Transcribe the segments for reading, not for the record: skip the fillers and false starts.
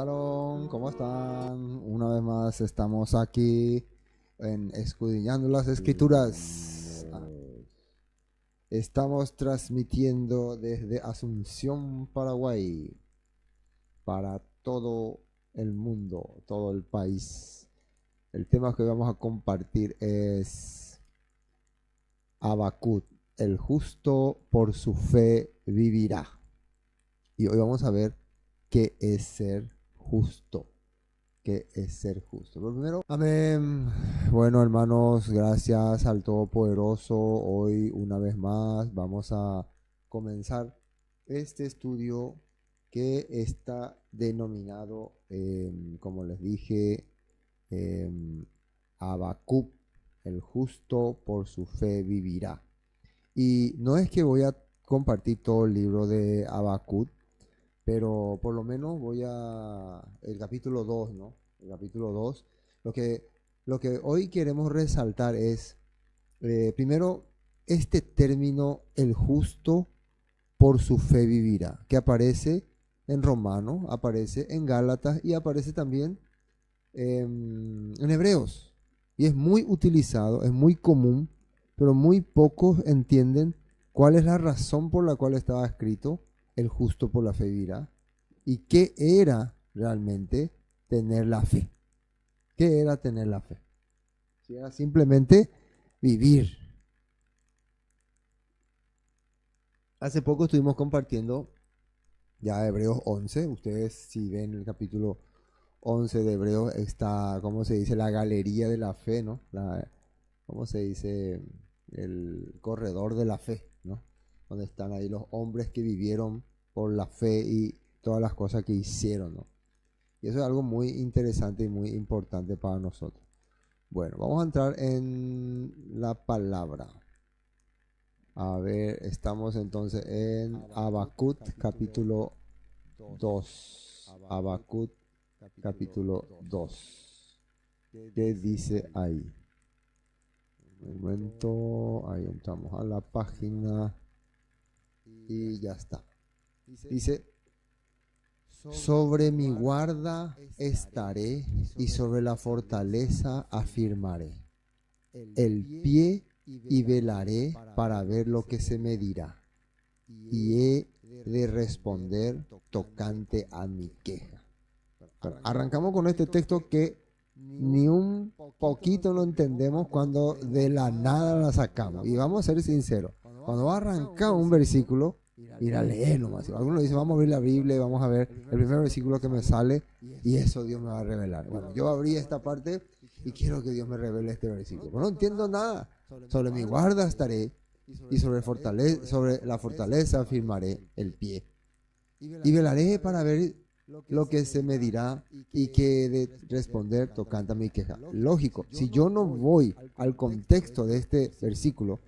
Shalom, ¿cómo están? Una vez más estamos aquí en Escudriñando las Escrituras. Estamos transmitiendo desde Asunción, Paraguay, para todo el mundo, todo el país. El tema que vamos a compartir es Habacuc, el justo por su fe vivirá. Y hoy vamos a ver qué es ser justo. ¿Qué es ser justo? Pero primero, amén. Bueno, hermanos, gracias al Todopoderoso. Hoy, una vez más, vamos a comenzar este estudio que está denominado, como les dije, Habacuc, el justo por su fe vivirá. Y no es que voy a compartir todo el libro de Habacuc, pero por lo menos voy a el capítulo 2, ¿no? El capítulo 2. Lo que hoy queremos resaltar es, primero, este término, el justo por su fe vivirá, que aparece en Romanos, aparece en Gálatas y aparece también en Hebreos. Y es muy utilizado, es muy común, pero muy pocos entienden cuál es la razón por la cual estaba escrito el justo por la fe vivirá y qué era realmente tener la fe. ¿Qué era tener la fe? Si era simplemente vivir. Hace poco estuvimos compartiendo ya Hebreos 11. Ustedes, si ven el capítulo 11 de Hebreos, está, ¿cómo se dice? La galería de la fe, ¿no? ¿Cómo se dice? El corredor de la fe, ¿no? Donde están ahí los hombres que vivieron por la fe y todas las cosas que hicieron, ¿no? Y eso es algo muy interesante y muy importante para nosotros. Bueno, vamos a entrar en la palabra. A ver, estamos entonces en Habacuc capítulo 2. Habacuc capítulo 2. ¿Qué dice ahí? Un momento, ahí entramos a la página y ya está. Dice: sobre mi guarda estaré y sobre la fortaleza afirmaré el pie y velaré para ver lo que se me dirá, y he de responder tocante a mi queja. Bueno, arrancamos con este texto que ni un poquito lo entendemos cuando de la nada la sacamos. Y vamos a ser sinceros, cuando arrancamos un versículo, ir a leer nomás. Algunos dicen, vamos a abrir la Biblia y vamos a ver el primer versículo que me sale y eso Dios me va a revelar. Bueno, yo abrí esta parte y quiero que Dios me revele este versículo. Pero no entiendo nada. Sobre mi guarda estaré y sobre la fortaleza afirmaré el pie. Y velaré para ver lo que se me dirá y que he de responder tocante a mi queja. Lógico, si yo no voy al contexto de este versículo,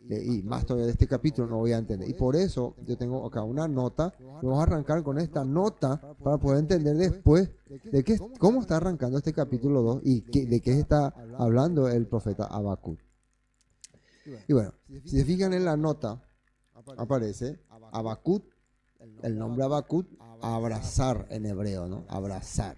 y más todavía de este capítulo, no voy a entender. Y por eso yo tengo acá una nota. Vamos a arrancar con esta nota para poder entender después cómo está arrancando este capítulo 2 y de qué está hablando el profeta Habacuc. Y bueno, si se fijan en la nota, aparece Habacuc, el nombre Habacuc, abrazar en hebreo, ¿no? Abrazar.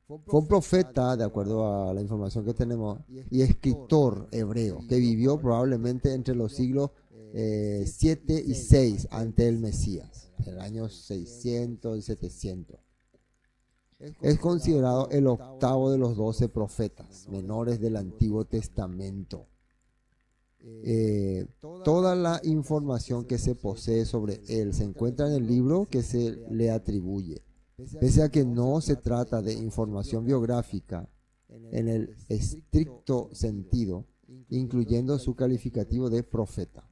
Fue un profeta, de acuerdo a la información que tenemos, y escritor hebreo, que vivió probablemente entre los siglos 7 y 6 ante el Mesías, en el año 600 y 700. Es considerado el octavo de los 12 profetas menores del Antiguo Testamento. Toda la información que se posee sobre él se encuentra en el libro que se le atribuye. Pese a que no se trata de información biográfica en el estricto sentido, incluyendo su calificativo de profeta.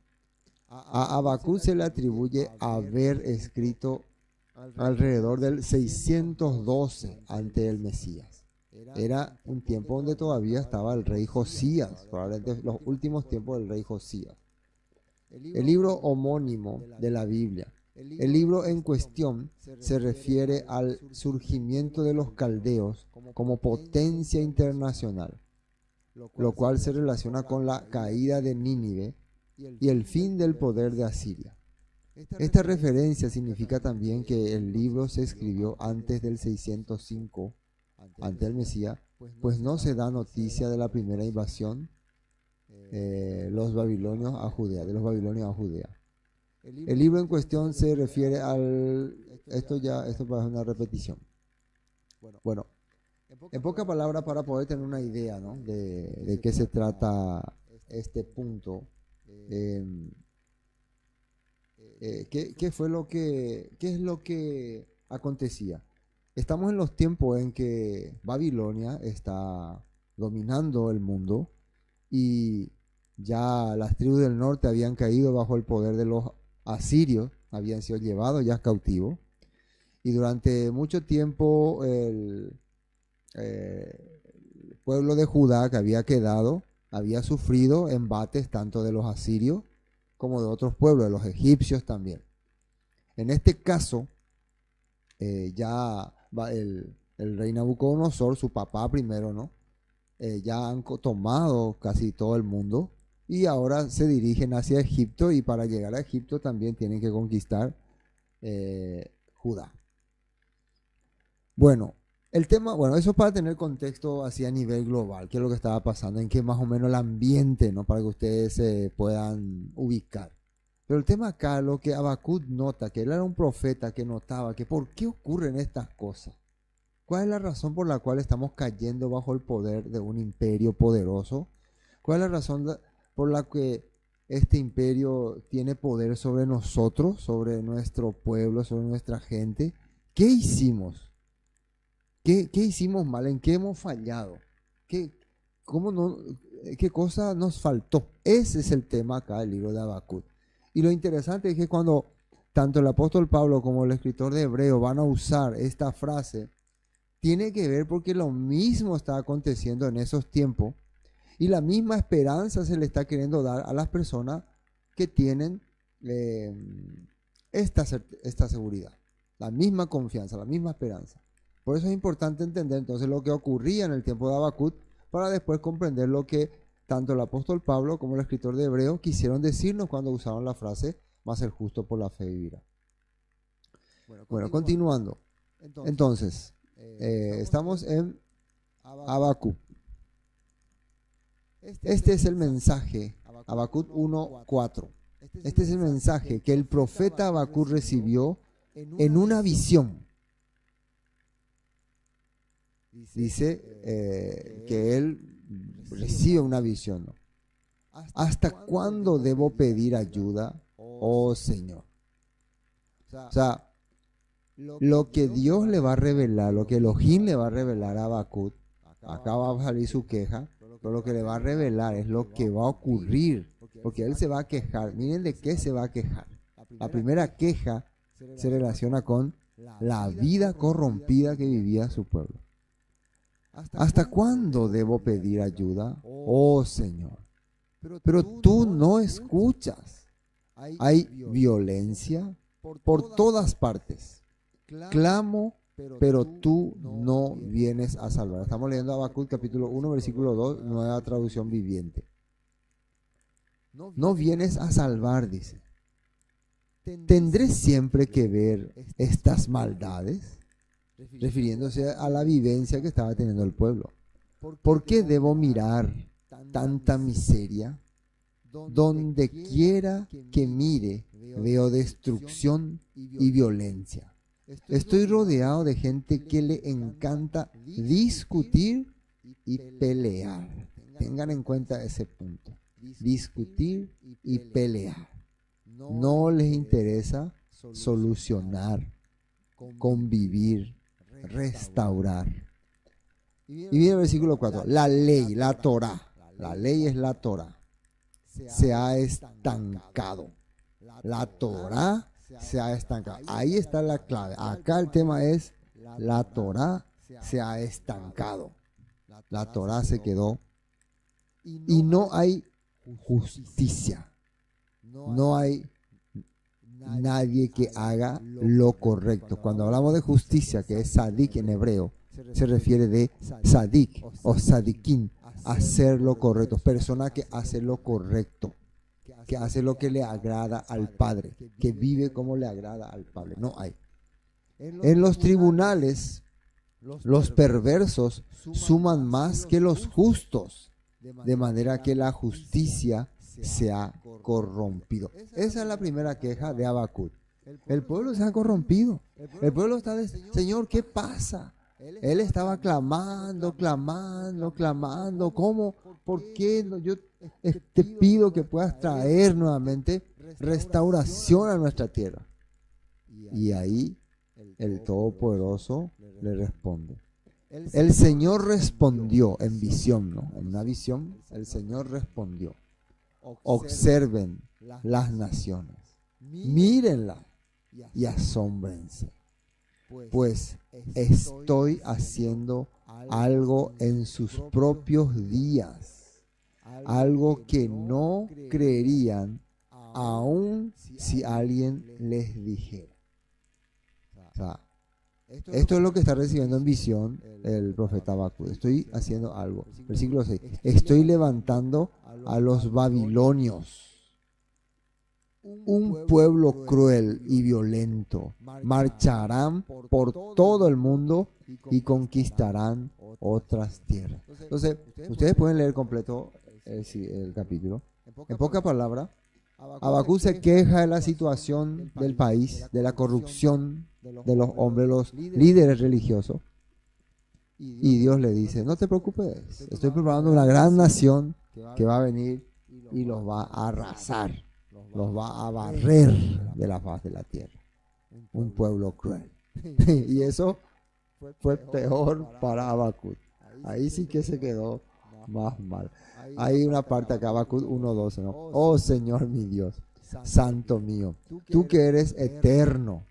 A Habacuc se le atribuye haber escrito alrededor del 612 ante el Mesías. Era un tiempo donde todavía estaba el rey Josías, probablemente los últimos tiempos del rey Josías. El libro homónimo de la Biblia. El libro en cuestión se refiere al surgimiento de los caldeos como potencia internacional, lo cual se relaciona con la caída de Nínive y el fin del poder de Asiria. Esta referencia significa también que el libro se escribió antes del 605, ante el Mesías, pues no se da noticia de la primera invasión los babilonios a Judea, de los babilonios a Judea. El libro en cuestión se refiere al... Esto parece una repetición. Bueno, en pocas palabras, para poder tener una idea, ¿no?, de qué se trata este punto, ¿qué es lo que acontecía? Estamos en los tiempos en que Babilonia está dominando el mundo y ya las tribus del norte habían caído bajo el poder de los asirios, habían sido llevados ya cautivos, y durante mucho tiempo el pueblo de Judá que había quedado había sufrido embates tanto de los asirios como de otros pueblos, de los egipcios también. En este caso, el rey Nabucodonosor, su papá primero, ¿no? Ya han tomado casi todo el mundo y ahora se dirigen hacia Egipto, y para llegar a Egipto también tienen que conquistar Judá. Bueno, eso es para tener contexto así a nivel global, qué es lo que estaba pasando, en qué más o menos el ambiente, ¿no?, para que ustedes se puedan ubicar. Pero el tema acá, lo que Habacuc nota, que él era un profeta que notaba que por qué ocurren estas cosas. ¿Cuál es la razón por la cual estamos cayendo bajo el poder de un imperio poderoso? ¿Cuál es la razón por la que este imperio tiene poder sobre nosotros, sobre nuestro pueblo, sobre nuestra gente? ¿Qué hicimos? ¿Qué hicimos mal? ¿En qué hemos fallado? ¿Qué cosa nos faltó? Ese es el tema acá del libro de Habacuc. Y lo interesante es que cuando tanto el apóstol Pablo como el escritor de Hebreo van a usar esta frase, tiene que ver porque lo mismo está aconteciendo en esos tiempos y la misma esperanza se le está queriendo dar a las personas que tienen esta seguridad, la misma confianza, la misma esperanza. Por eso es importante entender entonces lo que ocurría en el tiempo de Habacuc para después comprender lo que tanto el apóstol Pablo como el escritor de Hebreo quisieron decirnos cuando usaron la frase, mas el justo por la fe vivirá. Bueno, continuando. Entonces, estamos en Habacuc. Este es el mensaje, Habacuc 1:4. Este es el mensaje que el profeta Habacuc recibió en una visión. Dice que él recibe una visión, ¿no? ¿Hasta cuándo debo pedir ayuda, oh Señor? O sea, lo que Dios le va a revelar, lo que Elohim le va a revelar a Habacuc, acá va a salir su queja, pero lo que le va a revelar es lo que va a ocurrir, porque él se va a quejar. Miren de qué se va a quejar. La primera queja se relaciona con la vida corrompida que vivía su pueblo. ¿Hasta cuándo debo pedir ayuda, oh Señor? Pero tú no escuchas. Hay violencia por todas partes. Clamo, pero tú no vienes a salvar. Estamos leyendo Habacuc capítulo 1, versículo 2, nueva traducción viviente. No vienes a salvar, dice. ¿Tendré siempre que ver estas maldades? Refiriéndose a la vivencia que estaba teniendo el pueblo. ¿Por qué debo mirar tanta miseria? Donde quiera que mire, veo destrucción y violencia. Estoy rodeado de gente que le encanta discutir y pelear. Tengan en cuenta ese punto. Discutir y pelear. No les interesa solucionar, convivir, restaurar. Y viene el versículo 4. La ley, la Torá. La ley es la Torá. Se ha estancado. La Torá se ha estancado. Ahí está la clave. Acá el tema es la Torá se ha estancado. La Torá se quedó y no hay justicia. No hay nadie que haga lo correcto. Cuando hablamos de justicia, que es sadik en hebreo, se refiere de sadik o sadikin, hacer lo correcto, persona que hace lo correcto. que hace lo que le agrada al Padre, que vive como le agrada al Padre. No hay. En los tribunales, los perversos suman más que los justos, de manera que la justicia se ha corrompido. Esa es la primera queja de Habacuc. El pueblo se ha corrompido. El pueblo está diciendo, Señor, ¿qué pasa? Él estaba clamando. ¿Cómo? ¿Por qué? Yo te pido que puedas traer nuevamente restauración a nuestra tierra. Y ahí el Todopoderoso le responde. El Señor respondió en visión, ¿no? En una visión, el Señor respondió. Observen las naciones, mírenlas y asómbrense, pues estoy haciendo algo en sus propios días, algo que no creerían aun si alguien les dijera. O sea, esto es lo que está recibiendo en visión el profeta Habacuc. Estoy haciendo algo. Versículo 6. Estoy levantando a los babilonios, un pueblo cruel y violento. Marcharán por todo el mundo y conquistarán otras tierras. Entonces, ustedes pueden leer completo el capítulo. En pocas palabras, Habacuc se queja de la situación del país, de la corrupción de los hombres, los líderes religiosos. Y Dios le dice, no te preocupes, estoy preparando una gran nación que va a venir y los va a arrasar, los va a barrer de la faz de la tierra. Un pueblo cruel. Y eso fue peor para Habacuc. Ahí sí que se quedó más mal. Hay una parte acá, Habacuc 1:12, ¿no? Oh Señor mi Dios, Santo mío, tú que eres eterno,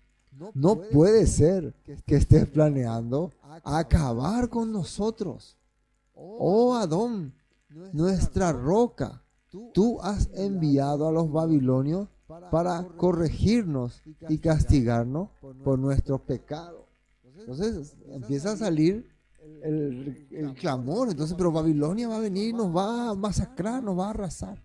no puede ser que estés planeando acabar con nosotros. Oh Adón, nuestra roca, tú has enviado a los babilonios para corregirnos y castigarnos por nuestros pecados. Entonces empieza a salir el clamor. Entonces, pero Babilonia va a venir, nos va a masacrar, nos va a arrasar.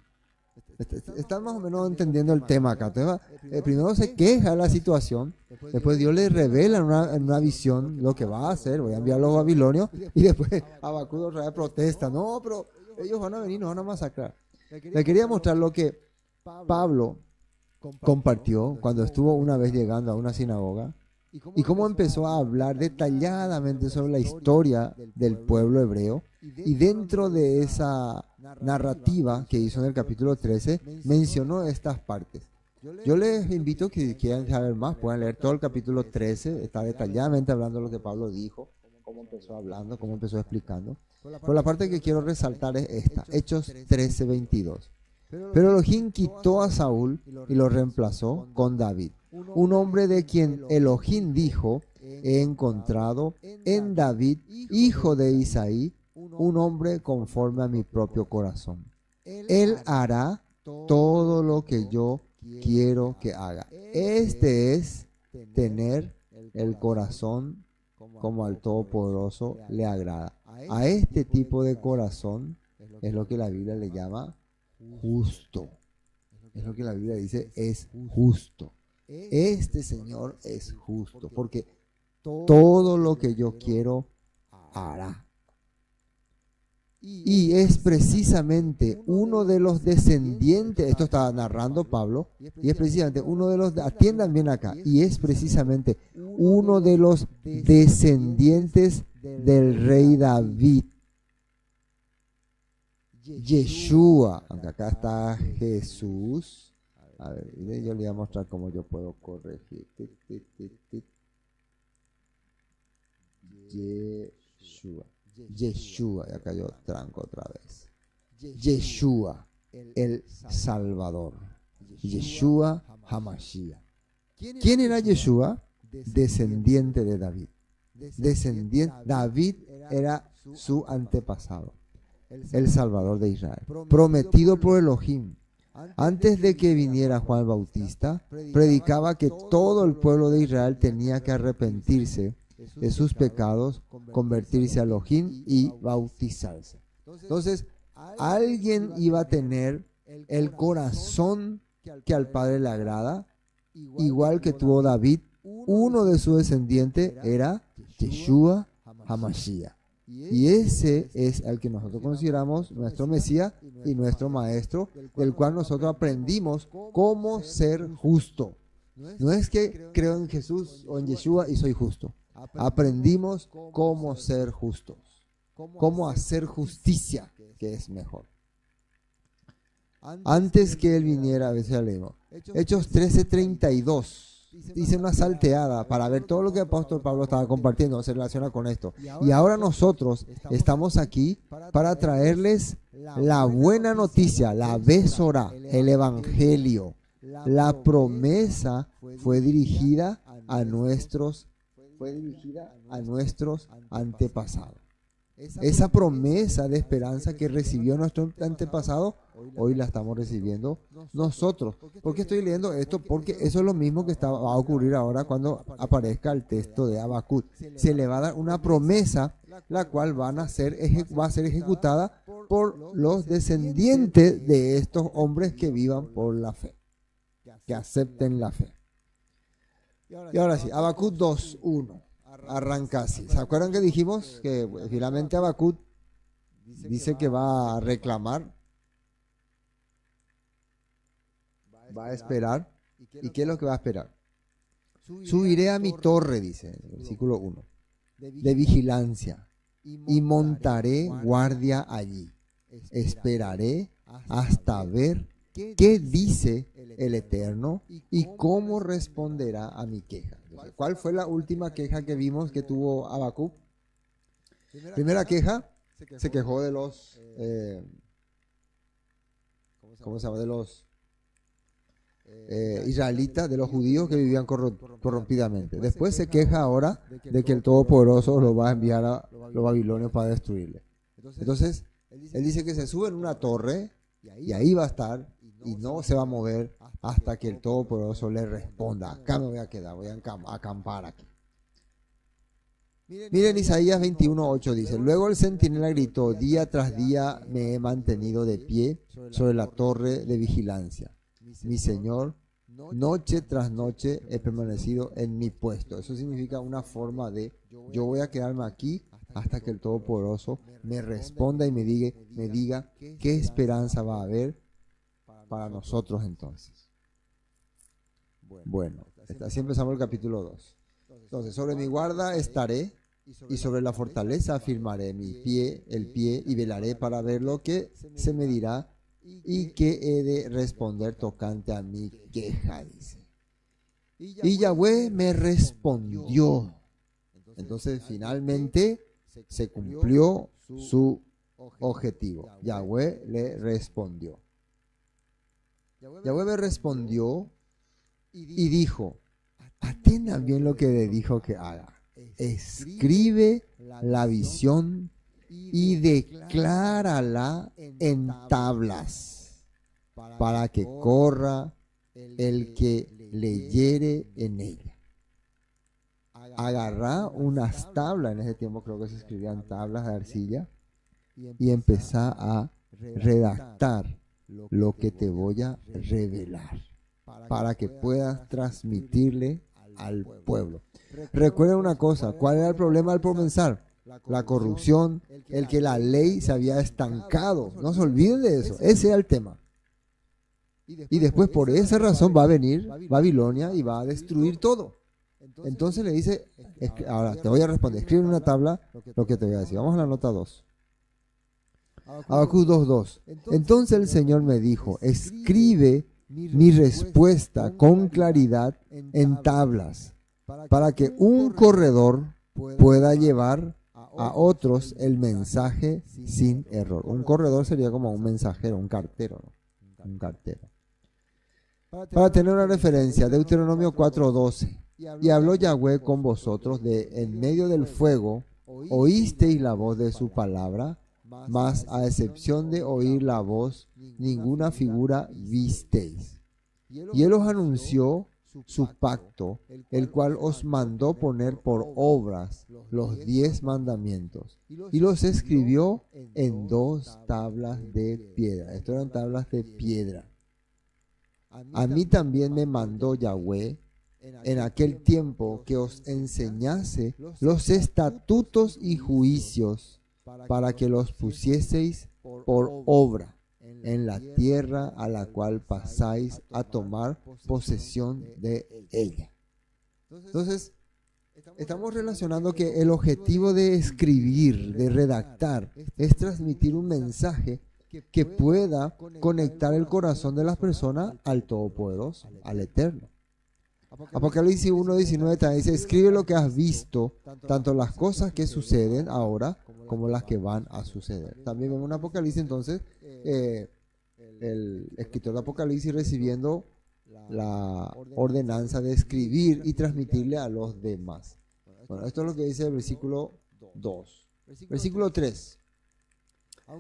Están más o menos entendiendo el tema acá. Entonces, primero se queja de la situación, después Dios le revela en una visión lo que va a hacer. Voy a enviar a los babilonios, y después Habacuc otra vez protesta. No, pero ellos van a venir, nos van a masacrar. Le quería mostrar lo que Pablo compartió cuando estuvo una vez llegando a una sinagoga y cómo empezó a hablar detalladamente sobre la historia del pueblo hebreo. Y dentro de esa narrativa que hizo en el capítulo 13, mencionó estas partes. Yo les invito que si quieren saber más, puedan leer todo el capítulo 13, está detalladamente hablando de lo que Pablo dijo, cómo empezó hablando, cómo empezó explicando. Pero la parte que quiero resaltar es esta, Hechos 13:22. Pero Elohim quitó a Saúl y lo reemplazó con David, un hombre de quien Elohim dijo, he encontrado en David, hijo de Isaí, un hombre conforme a mi propio corazón. Él hará todo lo que yo quiero que haga. Este es tener el corazón como al Todopoderoso le agrada. A este tipo de corazón es lo que la Biblia le llama justo. Es lo que la Biblia dice, es justo. Este Señor es justo, porque todo lo que yo quiero hará. Y es precisamente uno de los descendientes, esto está narrando Pablo, y es precisamente uno de los, atiendan bien acá, y es precisamente uno de los descendientes del rey David, Yeshua, aunque acá está Jesús. A ver, yo le voy a mostrar cómo yo puedo corregir. Yeshua, y acá yo tranco otra vez. Yeshua, el Salvador. Yeshua Hamashiach. ¿Quién era Yeshua? Descendiente de David. David era su antepasado, el Salvador de Israel, prometido por Elohim. Antes de que viniera Juan Bautista, predicaba que todo el pueblo de Israel tenía que arrepentirse de sus pecados, convertirse a Elohim y bautizarse. Entonces, alguien iba a tener el corazón que al Padre le agrada, igual que tuvo David, uno de sus descendientes era Yeshua HaMashiach. Y ese es el que nosotros consideramos nuestro Mesías y nuestro Maestro, del cual nosotros aprendimos cómo ser justo. No es que creo en Jesús o en Yeshua y soy justo. Aprendimos cómo ser justos, cómo hacer justicia, que es mejor. Antes que Él viniera, a veces leemos, Hechos 13:32. Dice una salteada para ver todo lo que el apóstol Pablo estaba compartiendo, se relaciona con esto. Y ahora nosotros estamos aquí para traerles la buena noticia, la Besorá, el Evangelio. La promesa fue dirigida a nuestros antepasados. Esa promesa de esperanza que recibió nuestro antepasado, hoy la estamos recibiendo nosotros. ¿Por qué estoy leyendo esto? Porque eso es lo mismo que va a ocurrir ahora cuando aparezca el texto de Habacuc. Se le va a dar una promesa, la cual va a ser ejecutada por los descendientes de estos hombres que vivan por la fe, que acepten la fe. Y ahora sí, Habacuc 2:1. Arranca así. ¿Se acuerdan que dijimos que finalmente Habacuc dice que va a reclamar? Va a esperar. ¿Y qué es lo que va a esperar? Subiré a mi torre, dice el versículo 1, de vigilancia, y montaré guardia allí. Esperaré hasta ver qué dice el Eterno y cómo responderá a mi queja. ¿Cuál fue la última queja que vimos que tuvo Habacuc? Primera queja, se quejó de los, ¿cómo se llama? De los israelitas, de los judíos que vivían corrompidamente. Después se queja ahora de que el Todopoderoso lo va a enviar a los babilonios para destruirle. Entonces, él dice que se sube en una torre y ahí va a estar y no se va a mover hasta que el Todopoderoso le responda. Acá me voy a quedar, voy a acampar aquí. Miren, Isaías 21:8 dice: luego el centinela gritó, día tras día me he mantenido de pie sobre la torre de vigilancia. Mi Señor, noche tras noche he permanecido en mi puesto. Eso significa una forma de, yo voy a quedarme aquí hasta que el Todopoderoso me responda y me diga qué esperanza va a haber para nosotros entonces. Bueno, así empezamos el capítulo 2. Entonces, sobre mi guarda estaré y sobre la fortaleza afirmaré el pie y velaré para ver lo que se me dirá y que he de responder tocante a mi queja, dice. Y Yahweh me respondió. Entonces, finalmente se cumplió su objetivo. Yahweh le respondió. Yahweh me respondió y dijo, atiendan bien lo que le dijo que haga. Escribe la visión y declárala en tablas para que corra el que leyere en ella. Agarrá unas tablas, en ese tiempo creo que se escribían tablas de arcilla, y empezá a redactar lo que te voy a revelar, para que puedas transmitirle al pueblo. Recuerden una cosa, ¿cuál era el problema al comenzar? La corrupción, el que la ley se había estancado. No se olviden de eso, ese era el tema. Y después por esa razón va a venir Babilonia y va a destruir todo. Entonces le dice, ahora te voy a responder, escribe en una tabla lo que te voy a decir. Vamos a la nota 2. Habacuc 2:2. Entonces el Señor me dijo, escribe mi respuesta con claridad en tablas, para que un corredor pueda llevar a otros el mensaje sin error. Un corredor sería como un mensajero, un cartero, ¿no? Un cartero. Para tener una referencia, Deuteronomio 4:12. Y habló Yahweh con vosotros de en medio del fuego, oísteis la voz de su palabra, mas a excepción de oír la voz, ninguna figura visteis. Y él os anunció su pacto, el cual os mandó poner por obras los 10 mandamientos, y los escribió en 2 tablas de piedra. Estas eran tablas de piedra. A mí también me mandó Yahweh en aquel tiempo que os enseñase los estatutos y juicios para que los pusieseis por obra en la tierra a la cual pasáis a tomar posesión de ella. Entonces, estamos relacionando que el objetivo de escribir, de redactar, es transmitir un mensaje que pueda conectar el corazón de las personas al Todopoderoso, al Eterno. Apocalipsis 1:19 también dice: escribe lo que has visto, tanto las cosas que suceden ahora como las que van a suceder. También vemos en Apocalipsis entonces el escritor de Apocalipsis recibiendo la ordenanza de escribir y transmitirle a los demás. Bueno, esto es lo que dice el versículo 2. Versículo 3.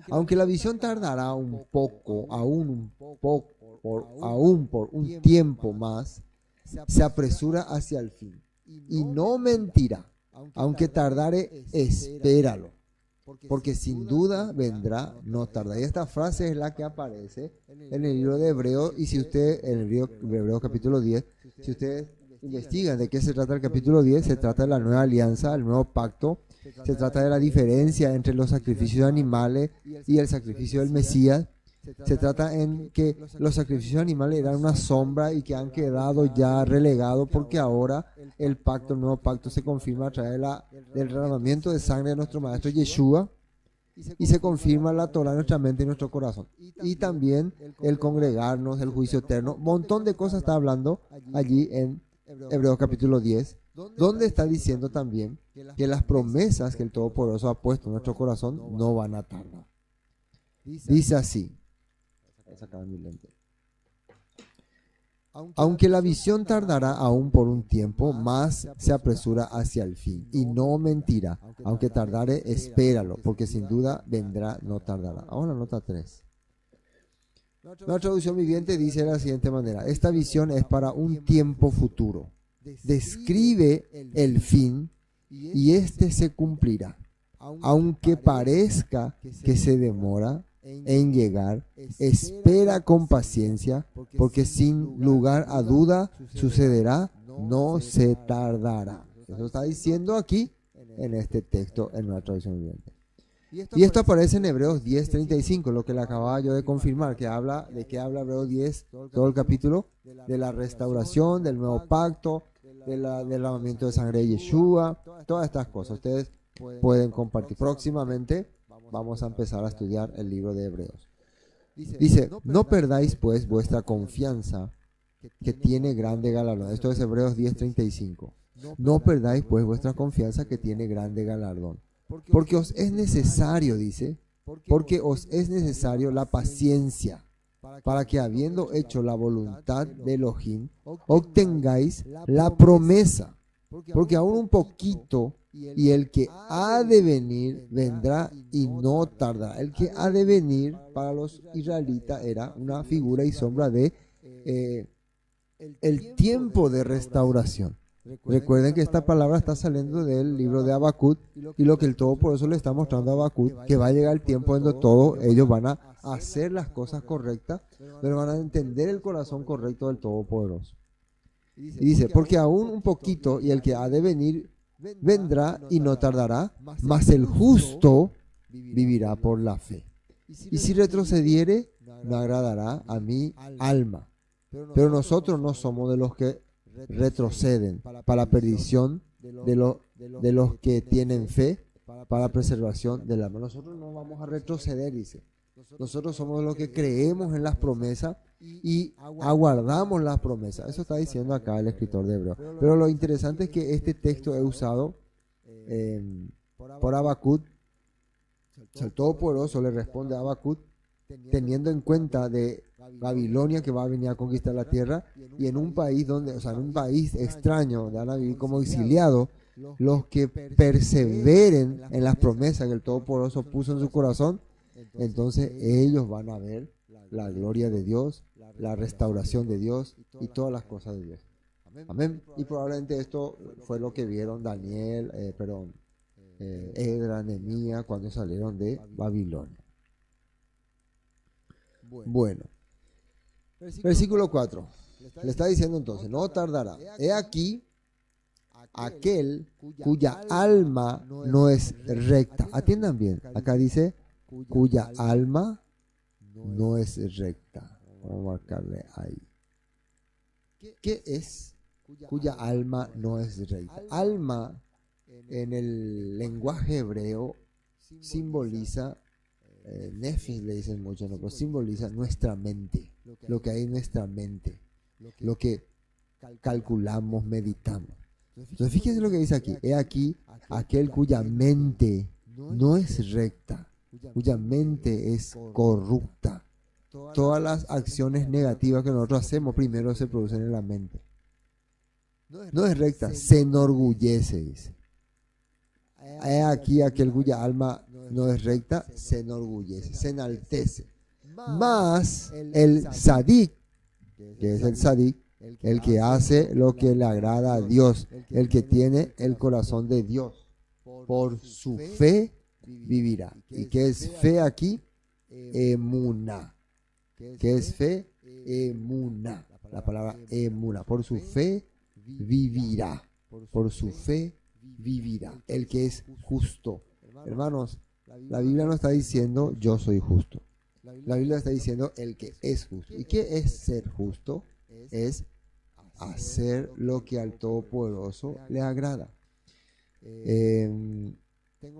Aunque la visión tardará un poco, aún por un tiempo más, se apresura hacia el fin. Y no mentirá, aunque tardare, espéralo, porque sin duda vendrá, no tarda. Y esta frase es la que aparece en el libro de Hebreos, y si usted, en el libro de Hebreos capítulo 10, si ustedes investigan de qué se trata el capítulo 10, se trata de la nueva alianza, el nuevo pacto, se trata de la diferencia entre los sacrificios animales y el sacrificio del Mesías. Se trata en que los sacrificios animales eran una sombra y que han quedado ya relegados, porque ahora el pacto, el nuevo pacto, se confirma a través del derramamiento de sangre de nuestro Maestro Yeshua, y se confirma la Torah en nuestra mente y nuestro corazón. Y también el congregarnos, el juicio eterno, un montón de cosas está hablando allí en Hebreos capítulo 10, donde está diciendo también que las promesas que el Todopoderoso ha puesto en nuestro corazón no van a tardar. Dice así: aunque la visión tardará aún por un tiempo, más se apresura hacia el fin, y no mentirá, aunque tardare, espéralo, porque sin duda vendrá, no tardará. Ahora nota 3. La traducción viviente dice de la siguiente manera: esta visión es para un tiempo futuro. Describe el fin, y este se cumplirá, aunque parezca que se demora en llegar, espera con paciencia, porque sin lugar a duda sucederá, no se tardará. Eso está diciendo aquí en este texto, en una traducción viviente. Y esto aparece en Hebreos 10:35, lo que le acababa yo de confirmar, que habla de qué habla Hebreos 10, todo el capítulo, de la restauración, del nuevo pacto, del lavamiento de sangre de Yeshua, todas estas cosas. Ustedes pueden compartir. Próximamente vamos a empezar a estudiar el libro de Hebreos. Dice: no perdáis pues vuestra confianza, que tiene grande galardón. Esto es Hebreos 10:35. No perdáis pues vuestra confianza, que tiene grande galardón. Porque os es necesario, dice, porque os es necesario la paciencia, para que, habiendo hecho la voluntad de Elohim, obtengáis la promesa. Porque aún un poquito, y el que ha de venir vendrá y no tardará. El que ha de venir para los israelitas era una figura y sombra de el tiempo de restauración. Recuerden que esta palabra está saliendo del libro de Habacuc, y lo que el Todopoderoso le está mostrando a Habacuc, que va a llegar el tiempo donde todos ellos van a hacer las cosas correctas, pero van a entender el corazón correcto del Todopoderoso. Y dice: porque aún un poquito, y el que ha de venir vendrá y no tardará, mas el justo vivirá por la fe. Y si retrocediere, no agradará a mi alma. Pero nosotros no somos de los que retroceden para perdición, de los que tienen fe para preservación del alma. Nosotros no vamos a retroceder, dice. Nosotros somos los que creemos en las promesas y aguardamos las promesas. Eso está diciendo acá el escritor de Hebreos. Pero lo interesante es que este texto es usado por Habacuc. El Todopoderoso le responde a Habacuc teniendo en cuenta de Babilonia, que va a venir a conquistar la tierra, y en un país donde, en un país extraño, donde van a vivir como exiliados. Los que perseveren en las promesas que el Todopoderoso puso en su corazón, entonces ellos van a ver la gloria de Dios, la restauración de Dios y todas las cosas de Dios. Amén. Y probablemente esto fue lo que vieron Daniel, Edra, Nehemías cuando salieron de Babilonia. Bueno, versículo 4. Le está diciendo entonces, no tardará. He aquí aquel cuya alma no es recta. Atiendan bien, acá dice cuya alma no es recta. Vamos a marcarle ahí. ¿Qué es cuya alma no es recta? Alma en el lenguaje hebreo simboliza, nefis le dicen mucho, ¿no? Pero simboliza nuestra mente, lo que hay en nuestra mente, lo que calculamos, meditamos. Entonces fíjense lo que dice aquí. He aquí aquel cuya mente no es recta, cuya mente es corrupta. Todas las acciones negativas que nosotros hacemos primero se producen en la mente. No es recta, se enorgullece, dice. He aquí aquel cuya alma no es recta, se enorgullece, se enaltece. Mas el sadik, que es el sadik, el que hace lo que le agrada a Dios, el que tiene el corazón de Dios, por su fe vivirá. ¿Y qué es fe aquí? Emuná. ¿Qué es fe? Emuná. La palabra emuná. Por su fe vivirá. Por su fe vivirá. El que es justo. Hermanos, la Biblia no está diciendo yo soy justo. La Biblia está diciendo el que es justo. ¿Y qué es ser justo? Es hacer lo que al Todopoderoso le agrada.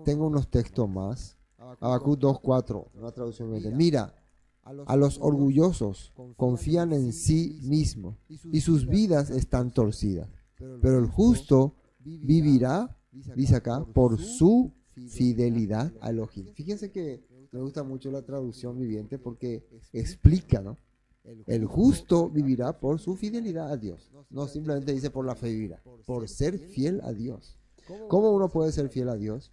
Tengo unos textos más. Habacuc 2:4, una traducción viviente. Mira, a los orgullosos confían en sí mismos y sus vidas están torcidas. Pero el justo vivirá, dice acá, por su fidelidad a Elohim. Fíjense que me gusta mucho la traducción viviente porque explica, ¿no? El justo vivirá por su fidelidad a Dios. No simplemente dice por la fe vivirá, por ser fiel a Dios. ¿Cómo uno puede ser fiel a Dios?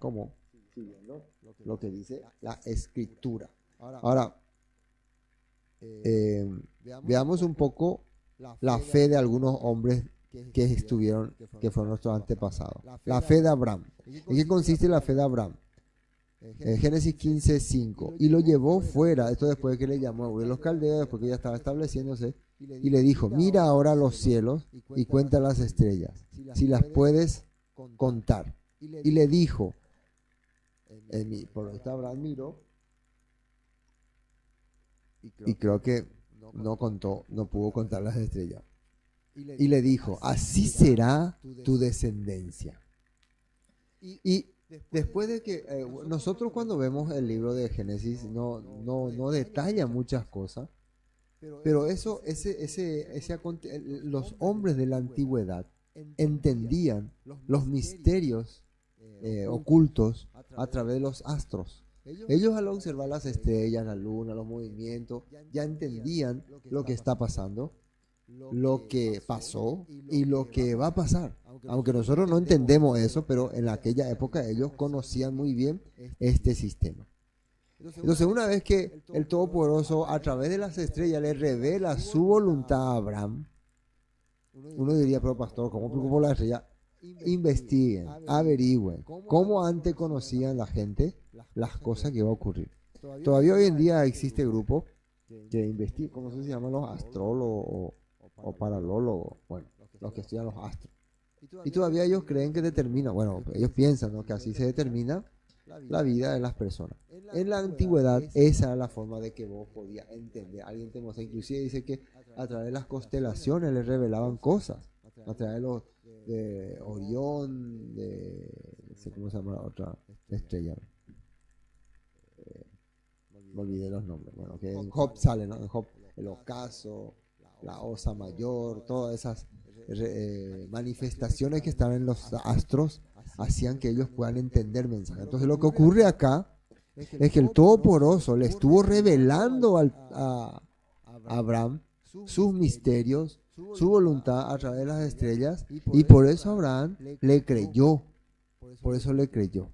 ¿Cómo? Siguiendo lo que dice la Escritura. Ahora, veamos un poco la fe de algunos hombres que fueron nuestros antepasados. La fe de Abraham. ¿En qué consiste la fe de Abraham? Génesis 15:5. Y lo llevó fuera, esto después que le llamó a Ur de los Caldeos, después que ya estaba estableciéndose, y le dijo, mira ahora los cielos y cuenta las estrellas, si las puedes contar. Y le dijo, por esta Abraham miró, y creo que no pudo contar las estrellas. Y le dijo, así será tu descendencia. Y después de que nosotros cuando vemos el libro de Génesis no detalla muchas cosas, pero los hombres de la antigüedad entendían los misterios ocultos a través de los astros. Ellos al observar las estrellas, la luna, los movimientos, ya entendían lo que está pasando, lo que pasó y lo que va a pasar. Aunque nosotros no entendemos eso, pero en aquella época ellos conocían muy bien este sistema. Entonces, una vez que el Todopoderoso a través de las estrellas le revela su voluntad a Abraham, uno diría, pero pastor, ¿cómo preocupó la estrella? Investiguen, averigüen cómo antes conocían la gente las cosas que iba a ocurrir. Todavía hoy en día existe grupos que investigan, ¿cómo se llaman los astrólogos o paralólogos? Bueno, los que estudian los astros. Y todavía ellos creen que determina, bueno, ellos piensan, ¿no?, que así se determina la vida de las personas. En la antigüedad esa era la forma de que vos podías entender. Alguien te muestra, inclusive dice que a través de las constelaciones les revelaban cosas, a través de Orión, no sé cómo se llama la otra estrella. Me olvidé los nombres. Bueno, que en Job sale, ¿no? En Job, el ocaso, la osa mayor, todas esas manifestaciones que están en los astros hacían que ellos puedan entender mensajes. Entonces lo que ocurre acá es que el Todopoderoso le estuvo revelando a Abraham sus misterios, su voluntad a través de las estrellas, y por eso Abraham le creyó. Por eso le creyó.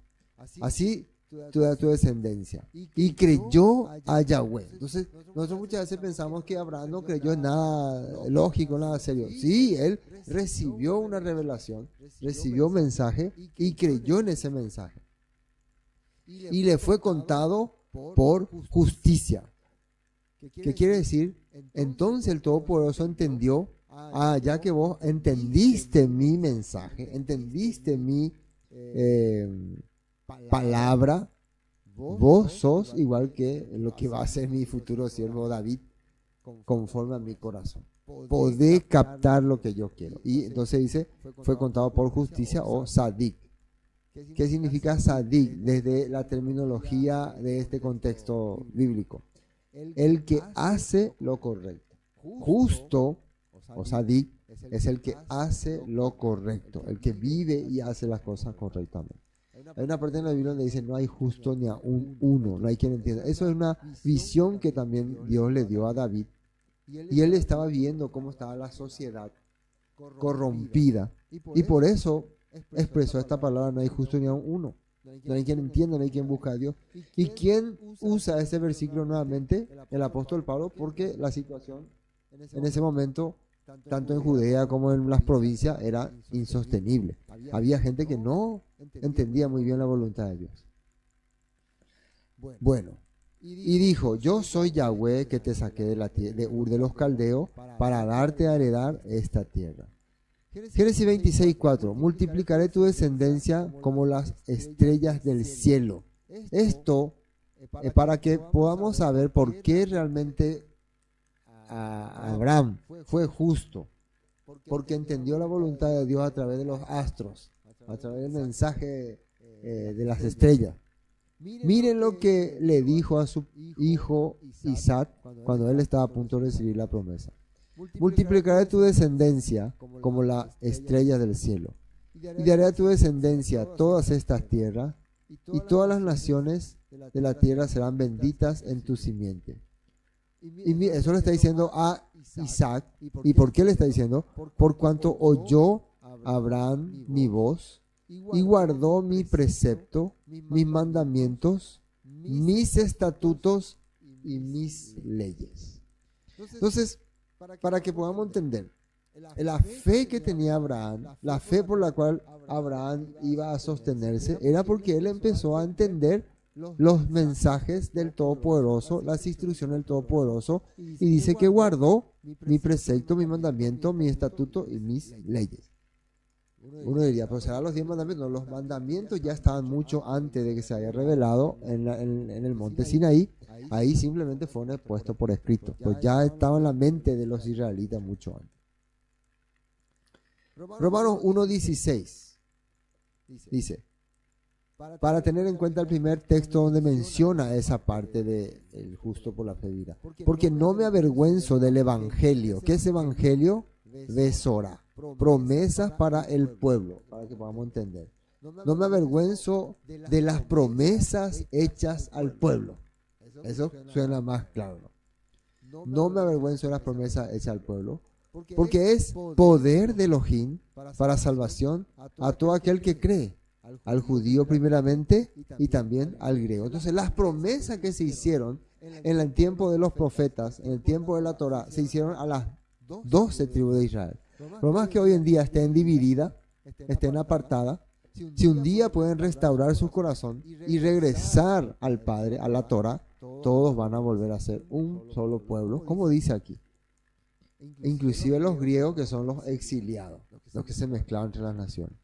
Así toda tu descendencia. Y creyó a Yahweh. Entonces, nosotros muchas veces pensamos que Abraham no creyó en nada lógico, nada serio. Sí, él recibió una revelación, recibió un mensaje y creyó en ese mensaje. Y le fue contado por justicia. ¿Qué quiere decir? Entonces el Todopoderoso entendió, ya que vos entendiste mi mensaje, entendiste mi palabra, vos sos igual que lo que va a ser mi futuro siervo David, conforme a mi corazón. Podés captar lo que yo quiero. Y entonces dice, fue contado por justicia o sadik. ¿Qué significa sadik desde la terminología de este contexto bíblico? El que hace lo correcto. Justo o sadik es el que hace lo correcto, el que vive y hace las cosas correctamente. Hay una parte en la Biblia donde dice no hay justo ni a un uno, no hay quien entienda. Eso es una visión que también Dios le dio a David. Y él estaba viendo cómo estaba la sociedad corrompida. Y por eso expresó esta palabra, no hay justo ni a un uno. No hay quien entienda, no hay quien busque a Dios. ¿Y quién usa ese versículo nuevamente? El apóstol Pablo, porque la situación en ese momento, tanto en Judea como en las provincias, era insostenible. Había gente que no entendía muy bien la voluntad de Dios. Bueno, y dijo, yo soy Yahweh que te saqué de Ur de los Caldeos para darte a heredar esta tierra. Génesis 26:4, multiplicaré tu descendencia como las estrellas del cielo. Esto es para que podamos saber por qué realmente Abraham fue justo, porque entendió la voluntad de Dios a través de los astros, a través del mensaje de las estrellas. Miren lo que le dijo a su hijo Isaac cuando él estaba a punto de recibir la promesa. Multiplicaré tu descendencia como la estrella del cielo, y daré a tu descendencia todas estas tierras, y todas las naciones de la tierra serán benditas en tu simiente. Y eso le está diciendo a Isaac. ¿Y por qué le está diciendo? Por cuanto oyó Abraham mi voz y guardó mi precepto, mis mandamientos, mis estatutos y mis leyes. Entonces, para que podamos entender, la fe que tenía Abraham, la fe por la cual Abraham iba a sostenerse, era porque él empezó a entender los mensajes del Todopoderoso, las instrucciones del Todopoderoso, y dice que guardó mi precepto, mi mandamiento, mi estatuto y mis leyes. Uno diría, pero serán los 10 mandamientos. No, los mandamientos ya estaban mucho antes de que se haya revelado en el monte Sinaí. Ahí simplemente fueron puestos por escrito, pues ya estaba en la mente de los israelitas mucho antes. Romanos 1:16 dice, para tener en cuenta el primer texto donde menciona esa parte de el justo por la fe vivirá. Porque no me avergüenzo del evangelio. ¿Qué es evangelio? Besora. Promesas para el pueblo, para que podamos entender. No me avergüenzo de las promesas hechas al pueblo. Eso suena más claro. No me avergüenzo de las promesas hechas al pueblo, porque es poder de Elohim para salvación a todo aquel que cree, al judío primeramente y también al griego. Entonces las promesas que se hicieron en el tiempo de los profetas, en el tiempo de la Torá, se hicieron a las 12 tribus de Israel. Por más que hoy en día estén divididas, estén apartadas, si un día pueden restaurar su corazón y regresar al Padre, a la Torá, todos van a volver a ser un solo pueblo, como dice aquí. Inclusive los griegos, que son los exiliados, los que se mezclaron entre las naciones.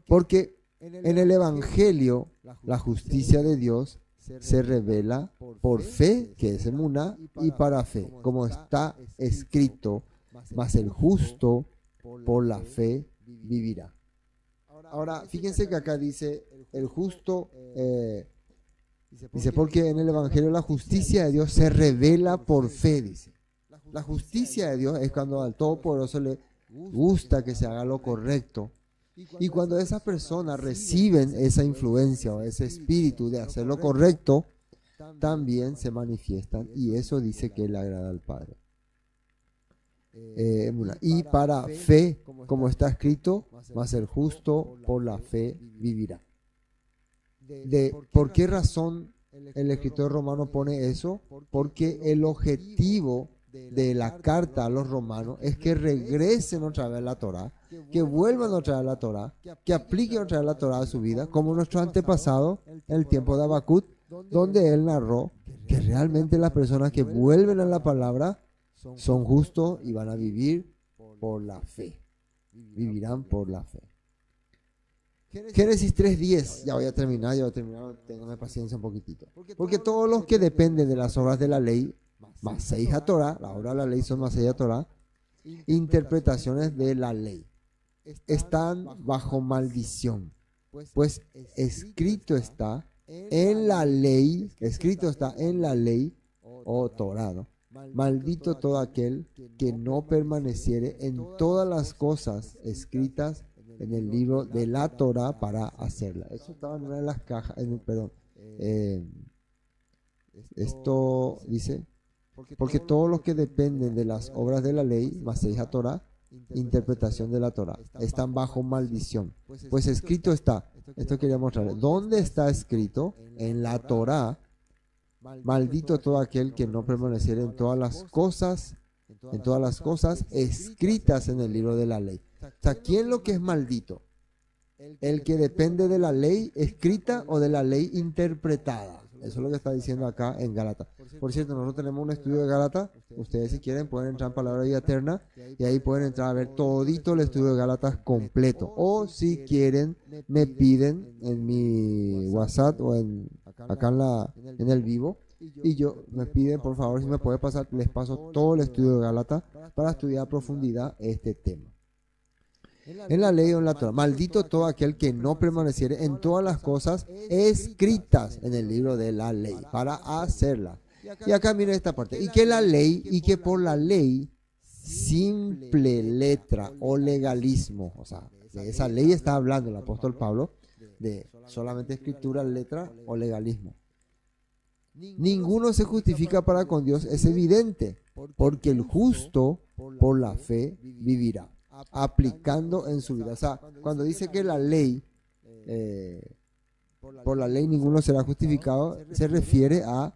Porque en el Evangelio la justicia de Dios se revela por fe, que es emuná, y para fe, como está escrito, mas el justo por la fe vivirá. Ahora, fíjense que acá dice, el justo, dice, porque en el Evangelio la justicia de Dios se revela por fe, dice. La justicia de Dios es cuando al Todopoderoso le gusta que se haga lo correcto. Y cuando esas personas reciben esa influencia o ese espíritu de hacer lo correcto, también se manifiestan, y eso dice que le agrada al Padre. Y para fe, como está escrito, mas el justo por la fe vivirá. de por qué razón el escritor romano pone eso, porque el objetivo de la carta a los romanos es que regresen otra vez a la Torá, que vuelvan otra vez a la Torá, que apliquen otra vez la Torá a su vida, como nuestro antepasado en el tiempo de Habacuc, donde él narró que realmente las personas que vuelven a la palabra son justos y van a vivir por la fe, vivirán por la fe. Génesis 3:10, ya voy a terminar, téngame paciencia un poquitito. Porque todos los que dependen de las obras de la ley, más 6 a Torah, la obra de la ley son más 6 a Torah, interpretaciones de la ley, están bajo maldición. Pues escrito está en la ley, o Torah, ¿no? Maldito todo aquel que no permaneciere en todas las cosas escritas en el libro de la Torá para hacerla. Eso estaba en una de las cajas, esto dice, porque todos los que dependen de las obras de la ley, más 6 a Torá, interpretación de la Torá, están bajo maldición. Pues escrito está, esto quería mostrarles, ¿dónde está escrito? En la Torá, maldito todo aquel que no permaneciera en todas las cosas escritas en el libro de la ley. O sea, ¿quién lo que es maldito? El que depende de la ley escrita o de la ley interpretada. Eso es lo que está diciendo acá en Gálatas. Por cierto, nosotros tenemos un estudio de Gálatas. Ustedes, si quieren, pueden entrar en Palabra de Vida Eterna y ahí pueden entrar a ver todito el estudio de Gálatas completo. O si quieren, me piden en mi WhatsApp o acá en el vivo. Y me piden, por favor, si me puede pasar, les paso todo el estudio de Gálatas para estudiar a profundidad este tema. En la ley o en la Torah, maldito todo aquel que no permaneciere en todas las cosas escritas en el libro de la ley para hacerla. Y acá miren esta parte. Y que por la ley, simple letra o legalismo, o sea, de esa ley está hablando el apóstol Pablo, de solamente escritura, letra o legalismo. Ninguno se justifica para con Dios, es evidente, porque el justo por la fe vivirá, aplicando en su vida. O sea, cuando dice que la ley, por la ley ninguno será justificado, se refiere a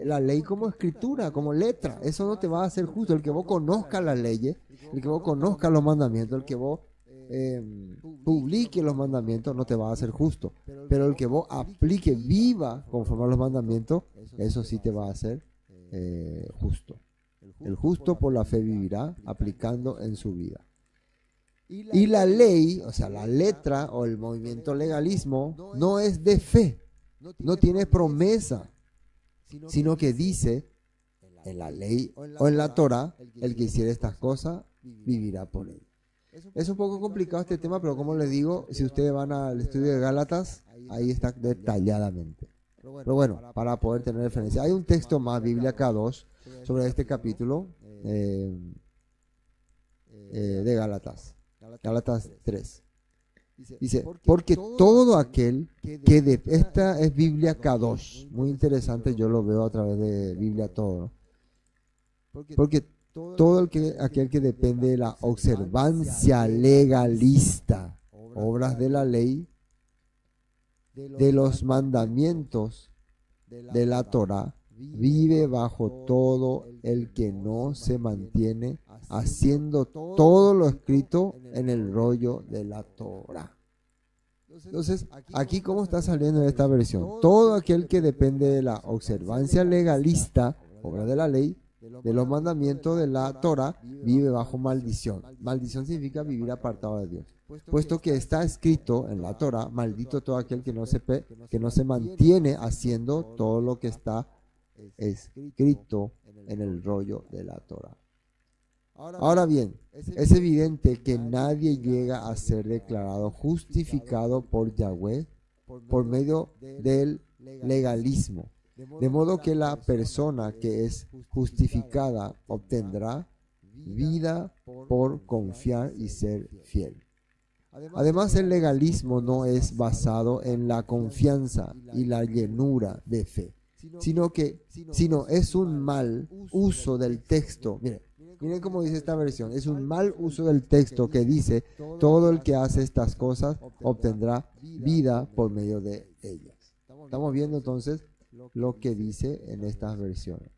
la ley como escritura, como letra. Eso no te va a hacer justo. El que vos conozcas las leyes, el que vos conozcas los mandamientos, el que vos publique los mandamientos, no te va a hacer justo. Pero el que vos aplique, viva conforme a los mandamientos, eso sí te va a hacer justo. El justo por la fe vivirá, aplicando en su vida. Y la ley, o sea, la letra o el movimiento legalismo, no es de fe, no tiene promesa, sino que dice en la ley o en la Torah, el que hiciera estas cosas vivirá por él. Es un poco complicado este tema, pero como les digo, si ustedes van al estudio de Gálatas, ahí está detalladamente. Pero bueno, para poder tener referencia. Hay un texto más, Biblia K2, sobre este capítulo de Gálatas. Gálatas 3. Dice, porque todo aquel que esta es Biblia K2, muy interesante, yo lo veo a través de Biblia Todo, ¿no? Porque todo aquel que depende de la observancia legalista, obras de la ley, de los mandamientos de la Torá, vive bajo todo el que no se mantiene haciendo todo lo escrito en el rollo de la Torá. Entonces, aquí cómo está saliendo en esta versión. Todo aquel que depende de la observancia legalista, obra de la ley, de los mandamientos de la Torá, vive bajo maldición. Maldición significa vivir apartado de Dios. Puesto que está escrito en la Torá, maldito todo aquel que no se mantiene haciendo todo lo que está escrito en el rollo de la Torá. Ahora bien, es evidente que nadie llega a ser declarado justificado por Yahweh por medio del legalismo. De modo que la persona que es justificada obtendrá vida por confiar y ser fiel. Además, el legalismo no es basado en la confianza y la llenura de fe, sino es un mal uso del texto. Mire, Miren cómo dice esta versión. Es un mal uso del texto que dice, todo el que hace estas cosas obtendrá vida por medio de ellas. Estamos viendo entonces lo que dice en estas versiones.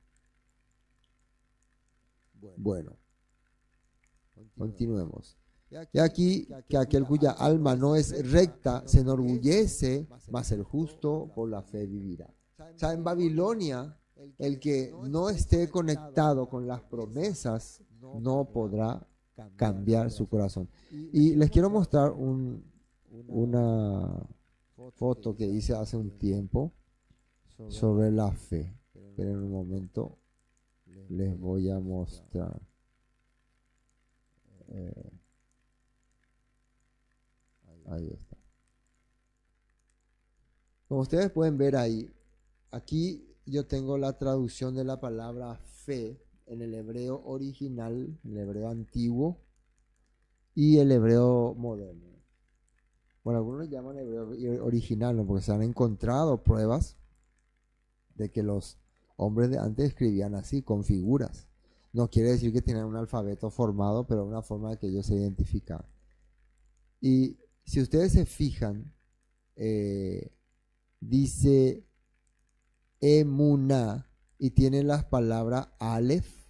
Bueno, continuemos. Y aquí que aquel cuya alma no es recta se enorgullece, mas el justo por la fe vivirá. O sea, en Babilonia, el que no esté conectado con las promesas no podrá cambiar su corazón. Y les quiero mostrar una foto que hice hace un tiempo sobre la fe. Pero en un momento les voy a mostrar. Ahí está. Como ustedes pueden ver ahí, aquí yo tengo la traducción de la palabra fe en el hebreo original, el hebreo antiguo y el hebreo moderno. Bueno, algunos lo llaman hebreo original, ¿no? Porque se han encontrado pruebas de que los hombres de antes escribían así, con figuras. No quiere decir que tenían un alfabeto formado, pero una forma de que ellos se identificaban. Y si ustedes se fijan, dice Emuná y tiene las palabras Aleph,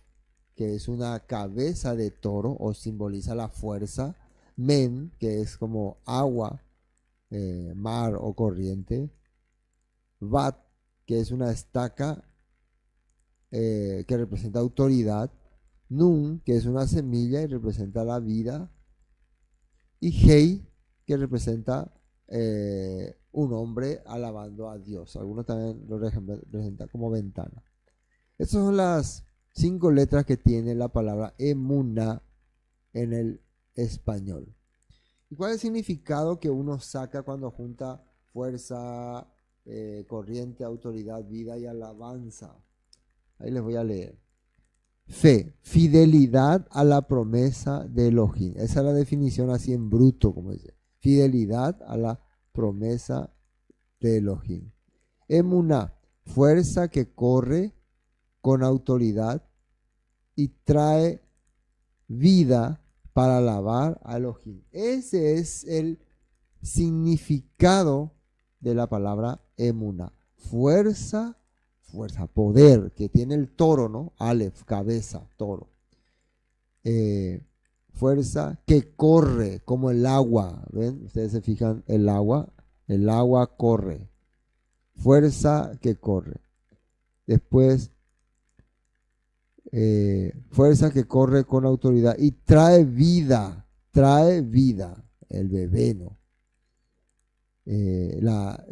que es una cabeza de toro o simboliza la fuerza, Men, que es como agua, mar o corriente, Bat, que es una estaca que representa autoridad, Nun, que es una semilla y representa la vida, y Hei, que representa un hombre alabando a Dios. Algunos también lo representan como ventana. Estas son las 5 letras que tiene la palabra Emuna en el español. ¿Y cuál es el significado que uno saca cuando junta fuerza, corriente, autoridad, vida y alabanza? Ahí les voy a leer. Fe, fidelidad a la promesa de Elohim. Esa es la definición así en bruto, como dice. Fidelidad a la promesa de Elohim. Emuná, fuerza que corre con autoridad y trae vida para alabar a Elohim. Ese es el significado de la palabra Emuná. Fuerza, poder, que tiene el toro, ¿no? Aleph, cabeza, toro. Fuerza que corre como el agua. ¿Ven? Ustedes se fijan, el agua corre. Fuerza que corre. Después, fuerza que corre con autoridad y trae vida, el bebé, ¿no?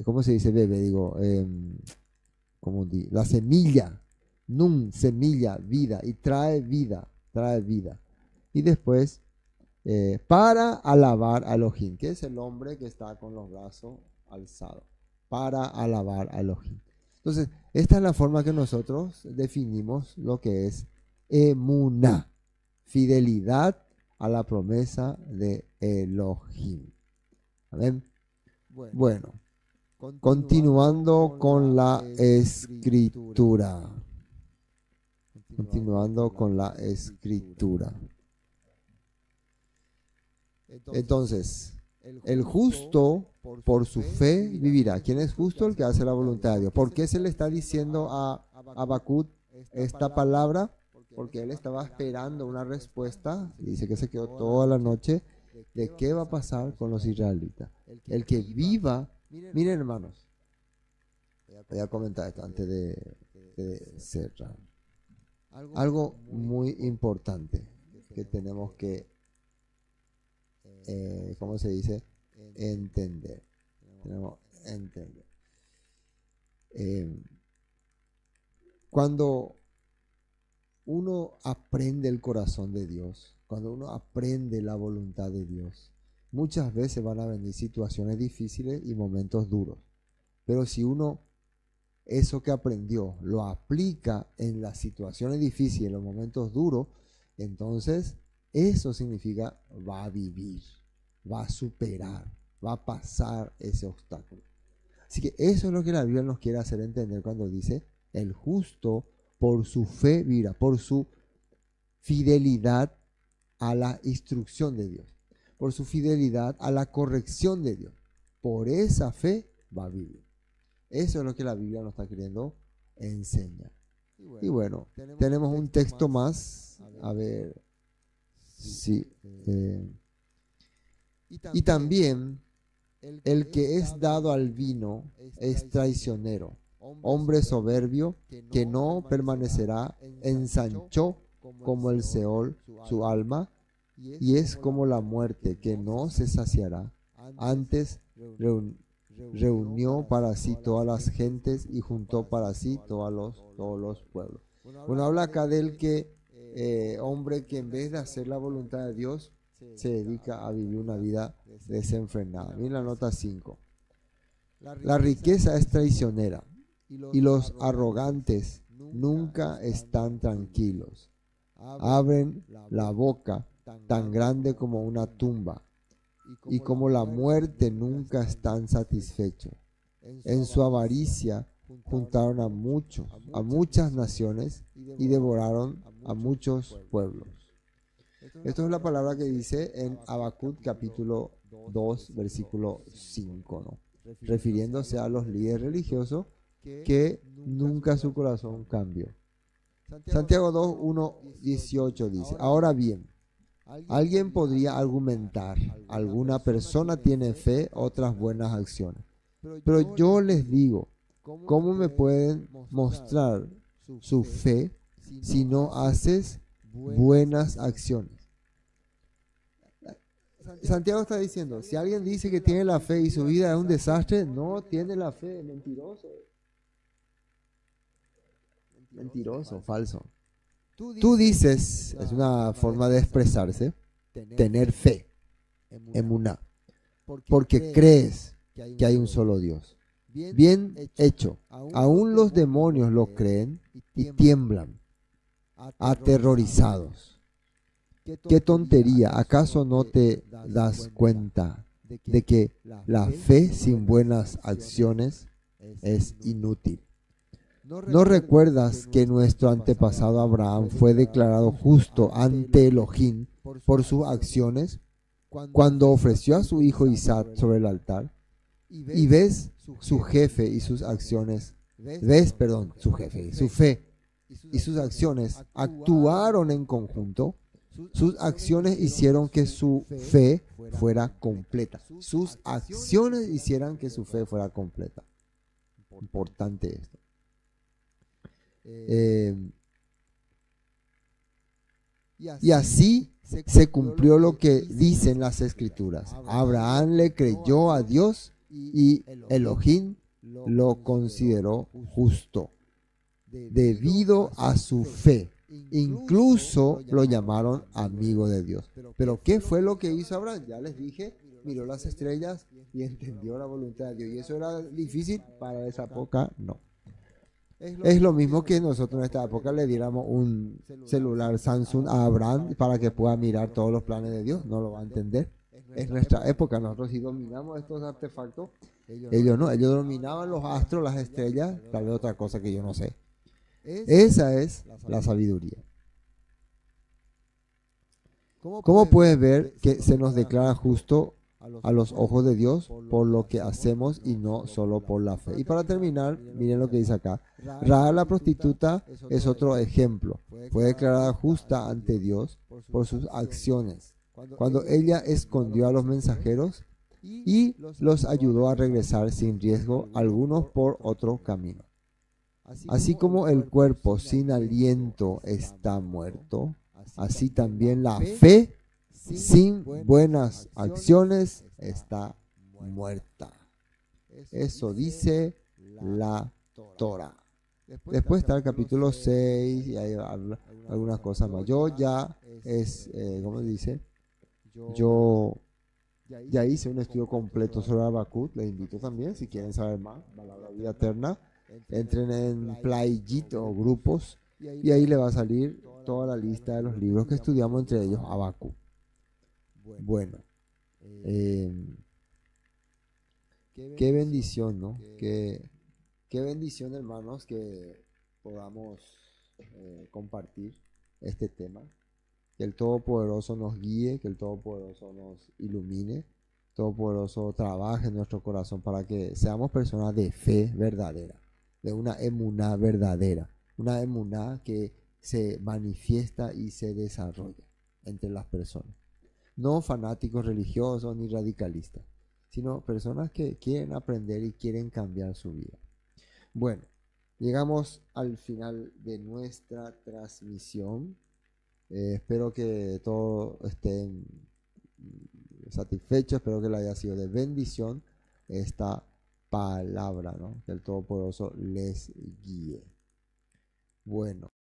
¿Cómo se dice bebé? Digo, la semilla, Nun, semilla, vida, y trae vida. Y después, para alabar a Elohim, que es el hombre que está con los brazos alzados, para alabar a Elohim. Entonces, esta es la forma que nosotros definimos lo que es Emuná, fidelidad a la promesa de Elohim. ¿Amén? Bueno, continuando con la escritura. Entonces, el justo por su fe vivirá. ¿Quién es justo? El que hace la voluntad de Dios. ¿Por qué se le está diciendo a Habacuc esta palabra? Porque él estaba esperando una respuesta. Dice que se quedó toda la noche de qué va a pasar con los israelitas. El que viva, miren hermanos, voy a comentar esto antes de cerrar. Algo muy importante que tenemos que, ¿cómo se dice? Entender. Tenemos que entender. Cuando uno aprende el corazón de Dios, cuando uno aprende la voluntad de Dios, muchas veces van a venir situaciones difíciles y momentos duros. Pero si uno eso que aprendió lo aplica en las situaciones difíciles, en los momentos duros, entonces eso significa va a vivir, va a superar, va a pasar ese obstáculo. Así que eso es lo que la Biblia nos quiere hacer entender cuando dice el justo por su fe vivirá, por su fidelidad a la instrucción de Dios, por su fidelidad a la corrección de Dios. Por esa fe va a vivir. Eso es lo que la Biblia nos está queriendo enseñar. Y bueno, tenemos un texto más. A ver. Sí. Y también el que es dado al vino es traicionero, hombre soberbio que no permanecerá, ensanchó como el Seol su alma, y es como la muerte que no se saciará. Antes reunió para sí todas las gentes y juntó para sí todos los pueblos. Bueno, habla acá del que hombre que en vez de hacer la voluntad de Dios se dedica a vivir una vida desenfrenada. Miren la nota 5. La riqueza es traicionera y los arrogantes nunca están tranquilos. Abren la boca tan grande como una tumba, y como la muerte nunca están satisfechos. En su avaricia juntaron a muchas naciones y devoraron a muchos pueblos. Esto es la palabra que dice en Habacuc capítulo 2, versículo 5, ¿no? Refiriéndose a los líderes religiosos que nunca su corazón cambió. Santiago 2, 1, 18 dice: ahora bien, alguien podría argumentar, alguna persona tiene fe, otras buenas acciones. Pero yo les digo, ¿cómo me pueden mostrar su fe si no haces buenas acciones? Santiago está diciendo, si alguien dice que tiene la fe y su vida es un desastre, no tiene la fe, mentiroso. Mentiroso, falso. Tú dices, es una forma de expresarse, tener fe, emuná, porque crees que hay un solo Dios. Bien hecho, aún los demonios lo creen y tiemblan, aterrorizados. Qué tontería, ¿acaso no te das cuenta de que la fe sin buenas acciones es inútil? ¿No recuerdas que nuestro antepasado Abraham fue declarado justo ante Elohim por sus acciones cuando ofreció a su hijo Isaac sobre el altar? Y ves su jefe y sus acciones, su fe y sus acciones actuaron en conjunto. Sus acciones hicieron que su fe fuera completa. Sus acciones hicieron que su fe fuera completa. Importante esto. Y así se cumplió lo que dicen las escrituras. Abraham le creyó a Dios y Elohim lo consideró justo debido a su fe. Incluso lo llamaron amigo de Dios. Pero ¿qué fue lo que hizo Abraham? Ya les dije, miró las estrellas y entendió la voluntad de Dios. ¿Y eso era difícil? Para esa época, no. Es lo mismo que nosotros en esta época le diéramos un celular Samsung a Abraham para que pueda mirar todos los planes de Dios. No lo va a entender. Es nuestra época. Nosotros sí dominamos estos artefactos. Ellos no. Ellos dominaban los astros, las estrellas, tal vez otra cosa que yo no sé. Esa es la sabiduría. ¿Cómo puedes ver que se nos declara justo a los ojos de Dios por lo que hacemos y no solo por la fe? Y para terminar, miren lo que dice acá. Rahab la prostituta es otro ejemplo. Fue declarada justa ante Dios por sus acciones, cuando ella escondió a los mensajeros y los ayudó a regresar sin riesgo algunos por otro camino. Así como el cuerpo sin aliento está muerto, así también la fe sin buenas acciones está muerta. Eso dice la Torah. Después está el capítulo 6 y hay algunas cosas más. Yo ya ¿cómo dice? Yo ya hice un estudio completo sobre Habacuc. Les invito también, si quieren saber más, palabra vida eterna. Entren en Playito o grupos y ahí le va a salir toda la lista de los libros que estudiamos, entre ellos Habacuc. Bueno, qué bendición, ¿no? Qué bendición, hermanos, que podamos compartir este tema. Que el Todopoderoso nos guíe, que el Todopoderoso nos ilumine, Todopoderoso trabaje en nuestro corazón para que seamos personas de fe verdadera, de una emuná verdadera, una emuná que se manifiesta y se desarrolla entre las personas. No fanáticos religiosos ni radicalistas, sino personas que quieren aprender y quieren cambiar su vida. Bueno, llegamos al final de nuestra transmisión. Espero que todos estén satisfechos, espero que le haya sido de bendición esta palabra, ¿no? Que el Todopoderoso les guíe. Bueno.